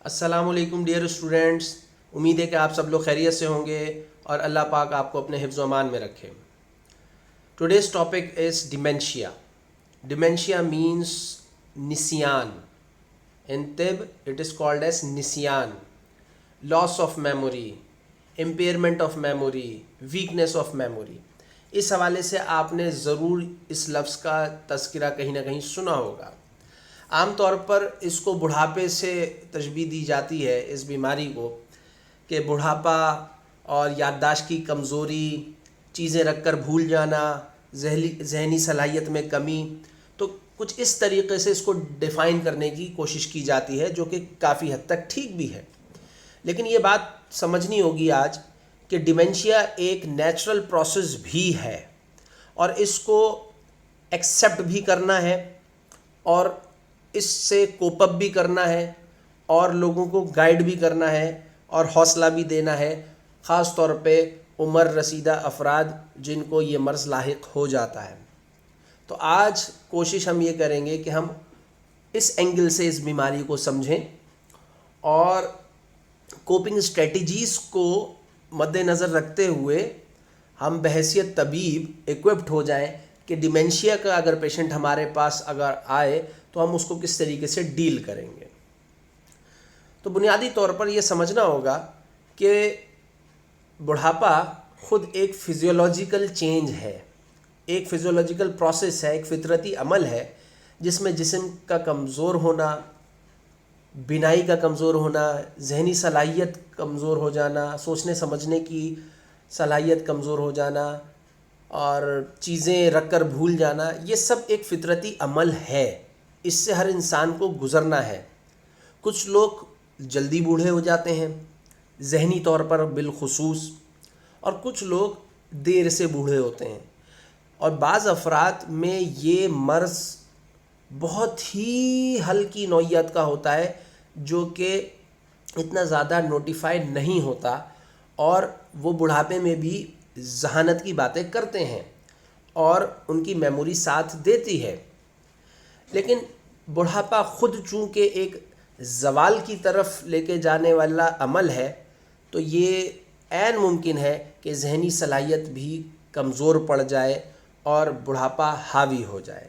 السلام علیکم dear students, امید ہے کہ آپ سب لوگ خیریت سے ہوں گے اور اللہ پاک آپ کو اپنے حفظ و امان میں رکھے۔ Today's topic is dementia. Dementia means نسیان۔ ان طب اٹ از کالڈ ایز نسیان، loss of memory, impairment of memory, weakness of memory. اس حوالے سے آپ نے ضرور اس لفظ کا تذکرہ کہیں نہ کہیں سنا ہوگا۔ عام طور پر اس کو بڑھاپے سے تشبیہ دی جاتی ہے، اس بیماری کو، کہ بڑھاپا اور یادداشت کی کمزوری، چیزیں رکھ کر بھول جانا، ذہنی صلاحیت میں کمی، تو کچھ اس طریقے سے اس کو ڈیفائن کرنے کی کوشش کی جاتی ہے، جو کہ کافی حد تک ٹھیک بھی ہے۔ لیکن یہ بات سمجھنی ہوگی آج کہ ڈیمینشیا ایک نیچرل پروسیس بھی ہے، اور اس کو ایکسیپٹ بھی کرنا ہے، اور اس سے کوپ اپ بھی کرنا ہے، اور لوگوں کو گائیڈ بھی کرنا ہے اور حوصلہ بھی دینا ہے، خاص طور پہ عمر رسیدہ افراد جن کو یہ مرض لاحق ہو جاتا ہے۔ تو آج کوشش ہم یہ کریں گے کہ ہم اس اینگل سے اس بیماری کو سمجھیں اور کوپنگ اسٹریٹجیز کو مد نظر رکھتے ہوئے ہم بحیثیت طبیب ایکوپڈ ہو جائیں کہ ڈیمینشیا کا اگر پیشنٹ ہمارے پاس اگر آئے تو ہم اس کو کس طریقے سے ڈیل کریں گے۔ تو بنیادی طور پر یہ سمجھنا ہوگا کہ بڑھاپا خود ایک فزیولوجیکل چینج ہے، ایک فزیولوجیکل پروسیس ہے، ایک فطرتی عمل ہے، جس میں جسم کا کمزور ہونا، بینائی کا کمزور ہونا، ذہنی صلاحیت کمزور ہو جانا، سوچنے سمجھنے کی صلاحیت کمزور ہو جانا، اور چیزیں رکھ کر بھول جانا، یہ سب ایک فطرتی عمل ہے۔ اس سے ہر انسان کو گزرنا ہے۔ کچھ لوگ جلدی بوڑھے ہو جاتے ہیں، ذہنی طور پر بالخصوص، اور کچھ لوگ دیر سے بوڑھے ہوتے ہیں، اور بعض افراد میں یہ مرض بہت ہی ہلکی نوعیت کا ہوتا ہے، جو کہ اتنا زیادہ نوٹیفائڈ نہیں ہوتا، اور وہ بڑھاپے میں بھی ذہانت کی باتیں کرتے ہیں اور ان کی میموری ساتھ دیتی ہے۔ لیکن بڑھاپا خود چونکہ ایک زوال کی طرف لے کے جانے والا عمل ہے، تو یہ عین ممکن ہے کہ ذہنی صلاحیت بھی کمزور پڑ جائے اور بڑھاپا حاوی ہو جائے۔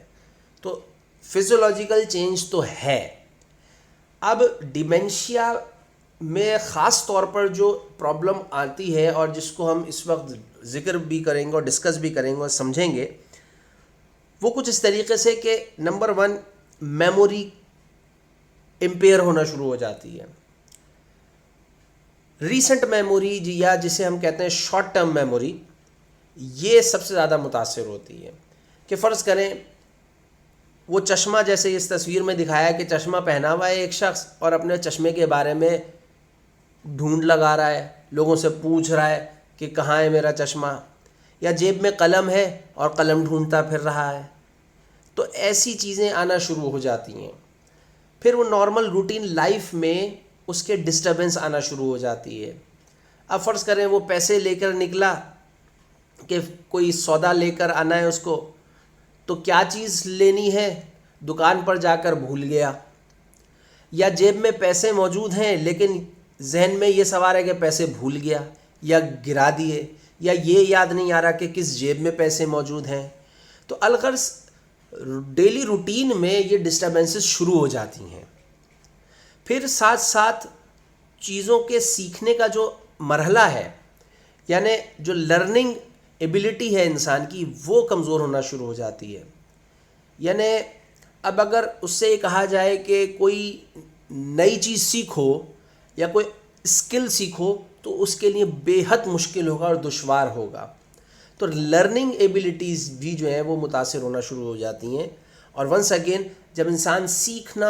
تو فزیولوجیکل چینج تو ہے۔ اب ڈیمینشیا میں خاص طور پر جو پرابلم آتی ہے اور جس کو ہم اس وقت ذکر بھی کریں گے اور ڈسکس بھی کریں گے اور سمجھیں گے، وہ کچھ اس طریقے سے کہ نمبر 1، میموری امپیئر ہونا شروع ہو جاتی ہے۔ ریسنٹ میموری یا جسے ہم کہتے ہیں شارٹ ٹرم میموری، یہ سب سے زیادہ متاثر ہوتی ہے۔ کہ فرض کریں وہ چشمہ، جیسے اس تصویر میں دکھایا کہ چشمہ پہنا ہوا ہے ایک شخص اور اپنے چشمے کے بارے میں ڈھونڈ لگا رہا ہے، لوگوں سے پوچھ رہا ہے کہ کہاں ہے میرا چشمہ، یا جیب میں قلم ہے اور قلم ڈھونڈتا پھر رہا ہے۔ تو ایسی چیزیں آنا شروع ہو جاتی ہیں۔ پھر وہ نارمل روٹین لائف میں اس کے ڈسٹربنس آنا شروع ہو جاتی ہے۔ اب فرض کریں وہ پیسے لے کر نکلا کہ کوئی سودا لے کر آنا ہے اس کو، تو کیا چیز لینی ہے دکان پر جا کر بھول گیا، یا جیب میں پیسے موجود ہیں لیکن ذہن میں یہ سوال ہے کہ پیسے بھول گیا یا گرا دیے، یا یہ یاد نہیں آ رہا کہ کس جیب میں پیسے موجود ہیں۔ تو الغرض ڈیلی روٹین میں یہ ڈسٹربنسز شروع ہو جاتی ہیں۔ پھر ساتھ ساتھ چیزوں کے سیکھنے کا جو مرحلہ ہے، یعنی جو لرننگ ایبلٹی ہے انسان کی، وہ کمزور ہونا شروع ہو جاتی ہے۔ یعنی اب اگر اس سے یہ کہا جائے کہ کوئی نئی چیز سیکھو یا کوئی اسکل سیکھو، تو اس کے لیے بے حد مشکل ہوگا اور دشوار ہوگا۔ تو لرننگ ایبلٹیز بھی جو ہیں وہ متاثر ہونا شروع ہو جاتی ہیں، اور ونس اگین جب انسان سیکھنا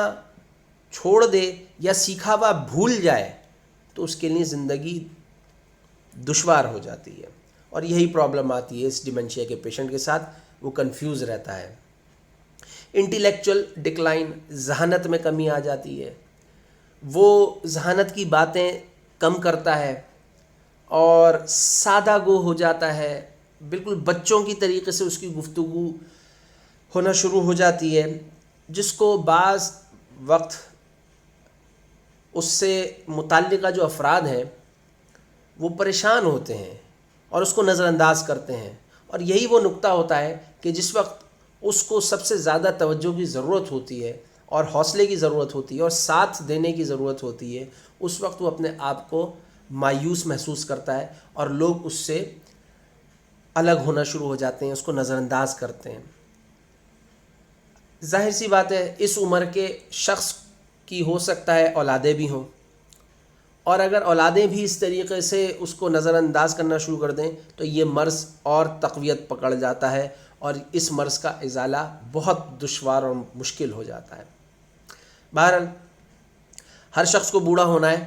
چھوڑ دے یا سیکھا ہوا بھول جائے تو اس کے لیے زندگی دشوار ہو جاتی ہے، اور یہی پرابلم آتی ہے اس ڈیمینشیا کے پیشنٹ کے ساتھ، وہ کنفیوز رہتا ہے۔ انٹیلیکچول ڈکلائن، ذہانت میں کمی آ جاتی ہے، وہ ذہانت کی باتیں کم کرتا ہے اور سادہ گو ہو جاتا ہے، بالکل بچوں کی طریقے سے اس کی گفتگو ہونا شروع ہو جاتی ہے، جس کو بعض وقت اس سے متعلقہ جو افراد ہیں وہ پریشان ہوتے ہیں اور اس کو نظر انداز کرتے ہیں، اور یہی وہ نقطہ ہوتا ہے کہ جس وقت اس کو سب سے زیادہ توجہ کی ضرورت ہوتی ہے اور حوصلے کی ضرورت ہوتی ہے اور ساتھ دینے کی ضرورت ہوتی ہے، اس وقت وہ اپنے آپ کو مایوس محسوس کرتا ہے اور لوگ اس سے الگ ہونا شروع ہو جاتے ہیں، اس کو نظر انداز کرتے ہیں۔ ظاہر سی بات ہے اس عمر کے شخص کی ہو سکتا ہے اولادیں بھی ہوں، اور اگر اولادیں بھی اس طریقے سے اس کو نظر انداز کرنا شروع کر دیں تو یہ مرض اور تقویت پکڑ جاتا ہے اور اس مرض کا ازالہ بہت دشوار اور مشکل ہو جاتا ہے۔ بہرحال ہر شخص کو بوڑھا ہونا ہے،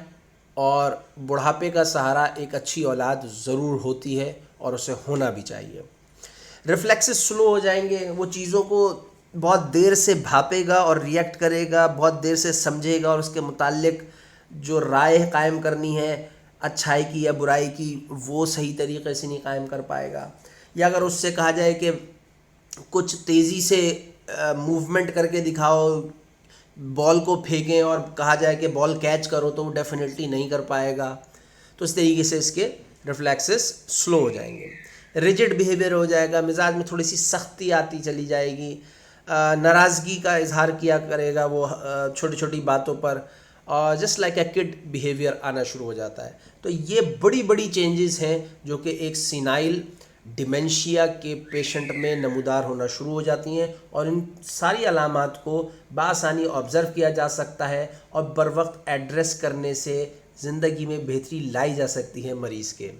اور بڑھاپے کا سہارا ایک اچھی اولاد ضرور ہوتی ہے اور اسے ہونا بھی چاہیے۔ ریفلیکسز سلو ہو جائیں گے، وہ چیزوں کو بہت دیر سے بھاپے گا اور ریئیکٹ کرے گا، بہت دیر سے سمجھے گا، اور اس کے متعلق جو رائے قائم کرنی ہے اچھائی کی یا برائی کی وہ صحیح طریقے سے نہیں قائم کر پائے گا۔ یا اگر اس سے کہا جائے کہ کچھ تیزی سے موومنٹ کر کے دکھاؤ، بال کو پھینکیں اور کہا جائے کہ بال کیچ کرو، تو وہ ڈیفینیٹلی نہیں کر پائے گا۔ تو اس طریقے سے اس کے ریفلیکسز سلو ہو جائیں گے، ریجڈ بیہیویئر ہو جائے گا، مزاج میں تھوڑی سی سختی آتی چلی جائے گی، ناراضگی کا اظہار کیا کرے گا وہ چھوٹی چھوٹی باتوں پر، اور just like a could behaviour آنا شروع ہو جاتا ہے۔ تو یہ بڑی بڑی چینجز ہیں جو کہ ایک سینائل ڈیمنشیا کے پیشنٹ میں نمودار ہونا شروع ہو جاتی ہیں، اور ان ساری علامات کو بآسانی آبزرو کیا جا سکتا ہے اور بر وقت ایڈریس کرنے سے زندگی میں بہتری لائی جا سکتی ہے مریض کے۔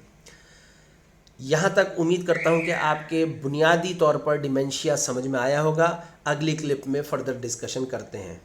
یہاں تک امید کرتا ہوں کہ آپ کے بنیادی طور پر ڈیمنشیا سمجھ میں آیا ہوگا۔ اگلی کلپ میں فردر ڈسکشن کرتے ہیں۔